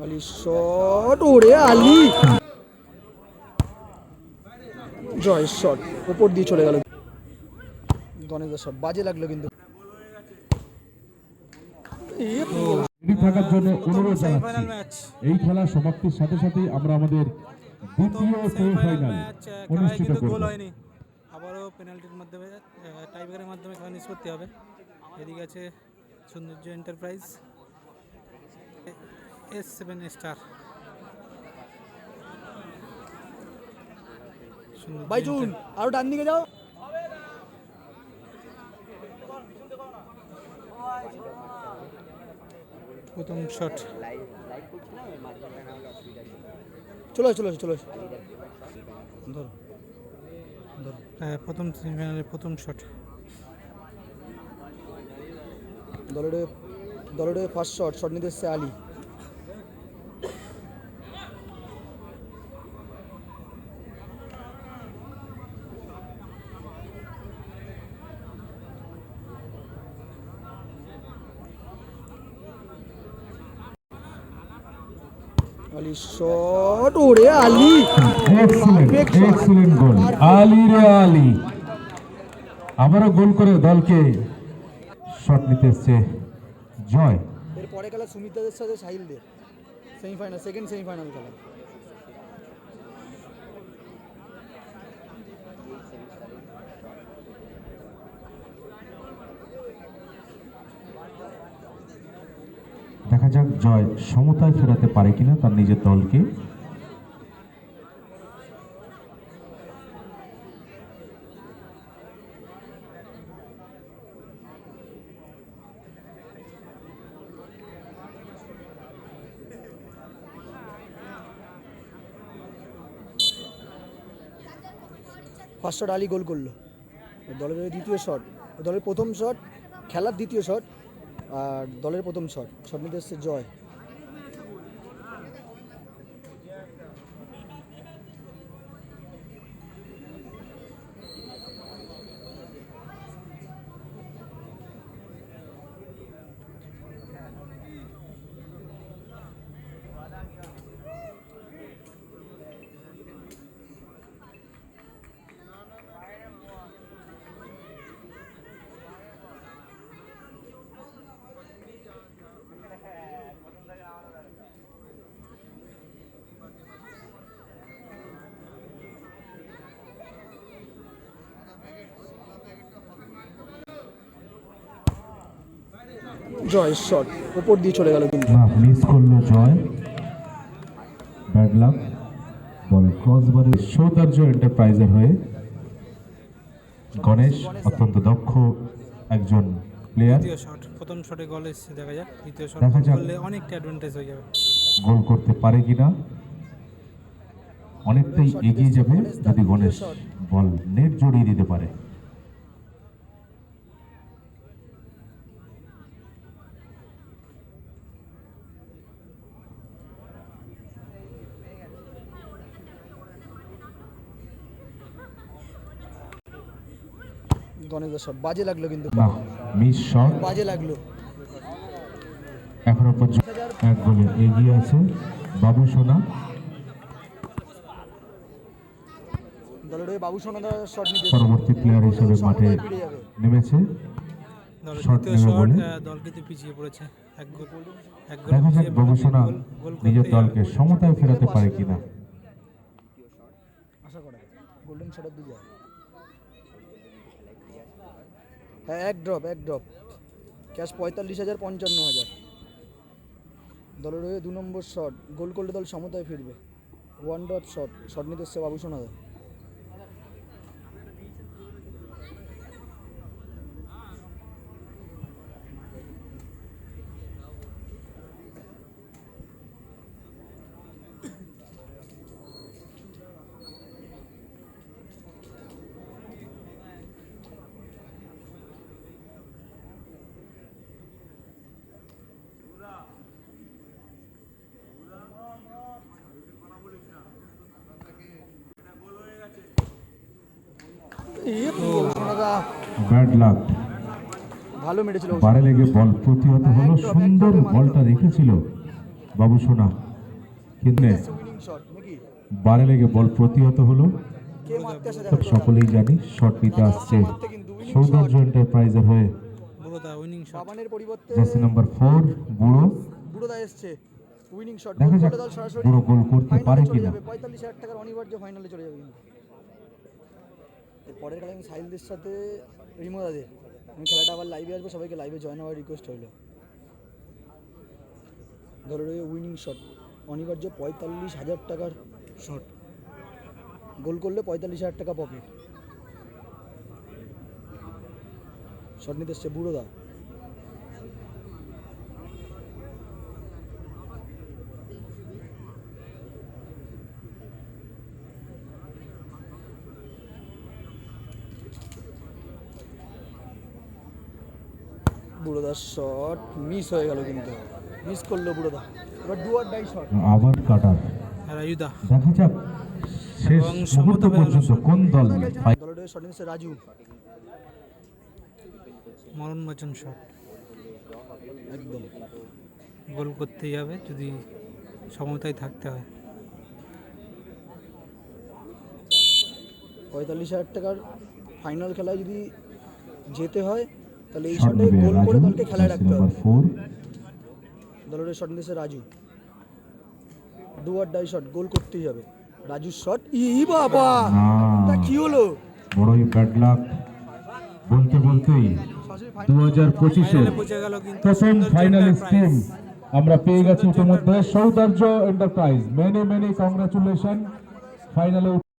আলি shot, ওরে আলি জয় shot উপর দিয়ে চলে গেল। গণেশের শট বাজে লাগলো কিন্তু থাকার জন্য অনুরোধ জানাচ্ছি। এই খেলা সমাপ্তির সাথে সাথেই আমরা আমাদের দ্বিতীয় সেমিফাইনাল অনুষ্ঠিত করব। আবারও পেনাল্টির মাধ্যমে টাইব্রেকারের মাধ্যমে খেলা নিষ্পত্তি হবে। এদিকে আছে সৌন্দর্য এন্টারপ্রাইজ S7 স্টার। বাইচুন আরো ডান দিকে যাও। প্রথম শট চলো চলো চলো ধরো প্রথম সেমিফাইনালের প্রথম শট। দলের ফার্স্ট শট নিতে এসছে আলী। আলী শট, ওরে আলী এক্সিলেন্ট গোল আলী রে আলী। আবারও গোল করে দলকে শট নিতে এসছে জয়। এরপরে খেলা সুমিতাদের সাথে সাহিলদের সেমিফাইনাল, সেকেন্ড সেমিফাইনাল খেলা। দেখা যাক জয় সমতায় ফেরাতে পারে কিনা তার নিজের দলকে। ফার্স্ট শট আলী গোল করলো। দলের দ্বিতীয় শট, দলের প্রথম শট, খেলার দ্বিতীয় শট আর দলের প্রথম শট নিতে এসছে জয়। জয় শট উপর দিয়ে চলে গেল কিন্তু মিস করলো জয়। Bad luck. বল ক্রসবারে সৌন্দর্য এন্টারপ্রাইজের হয়ে গণেশ অত্যন্ত দক্ষ একজন প্লেয়ার। দ্বিতীয় শট, প্রথম শটে গোল এসেছে, দেখা যাক দ্বিতীয় শট করলে অনেকটা অ্যাডভান্টেজ হয়ে যাবে। গোল করতে পারে কিনা, অনেকটাই এগিয়ে যাবে যদি গণেশ বল নেট জড়িয়ে দিতে পারে। গণেশের শট বাজে লাগলো কিন্তু না, মিস শট। বাজে লাগলো। এখনো পর্যন্ত এক গোলে এগিয়ে আছে বাবু সোনা। দলের বাবু সোনা শট নিতে পরবর্তী প্লেয়ার হিসেবে মাঠে নেমেছে। দল কিন্তু পিছিয়ে পড়েছে এক গোল। দেখা যাক বাবু সোনা নিজের দলকে সমতায় ফেরাতে পারে কিনা। আশা করা গোল্ডেন শটের দিকে হ্যাঁ, এক ড্রপ ক্যাশ 45,000 55,000। দলের হয়ে 2 নম্বর শট, গোল করলে দল সমতায় ফিরবে। 1 ডট শট নিতে এসছে বাবু সোনাদা। Bad luck. ভালো মেরেছিল, বারে লেগে বল প্রতিহত হলো। সুন্দর বলটা রেখেছিল বাবু সোনা। কিন্তু উইনিং শট নাকি বারে লেগে বল প্রতিহত হলো। কে মারতে আসে সব সকলেই জানি শট নিতে আসছে সৌন্দর্য এন্টারপ্রাইজের হয়ে বুড়োদা উইনিং শট। বাবানের পরিবর্তে জার্সি নাম্বার 4 বুড়ো। বুড়োদা এসছে উইনিং শট দেখা গোল যাক করলে দল সরাসরি বুড়ো গোল করতে পারে ফাইনালে চলে কিনা। যাবে 45,000 টাকার অনিবার্য ফাইনালে চলে যাবে কিন্তু এর পরের খেলা আমি সাহিলদের সাথে রিমোদাদের আমি খেলাটা আবার লাইভে আসবো সবাইকে লাইভে জয়েন হওয়ার রিকোয়েস্ট হইলো ধরো উইনিং শট অনিবার্য 45,000 টাকার শট গোল করলে 45,000 টাকা পকেট শট নিতে এসছে বুড়োদা বুড়োদার শট মিস হয়ে গেল কিন্তু মিস করলো বুড়োদা এবার ডু অর ডাই শট আবার কাটার রায়ুদা দেখা যাক শেষ এবং মুহূর্ত সমতা পর্যন্ত কোন দল দলের শট নিচ্ছে রাজু মরণ বাচন শট। একদম গোল করতেই হবে যদি সমতায় থাকতে হয়। 45,000 টাকার ফাইনাল খেলায় যদি যেতে হয় তাহলে এই শট শটে নেবে গোল করে রাজু দলকে খেলায় জার্সি রাখতে নাম্বার হবে 4 দলের শট নিচ্ছে Raju do or die shot goal করতেই হবে রাজুর শট ই বাবা তা কি হলো বড়ই ব্যাড লাক বলতে বলতেই 2025 এর ফাইনালে পৌঁছে গেল কিন্তু প্রথম সৌন্দর্য ফাইনালিস্ট টিম এন্টারপ্রাইজ। আমরা পেয়ে গেছি ইতিমধ্যে সৌন্দর্য এন্টারপ্রাইজ মেনি মেনি কংগ্রাচুলেশন ফাইনালে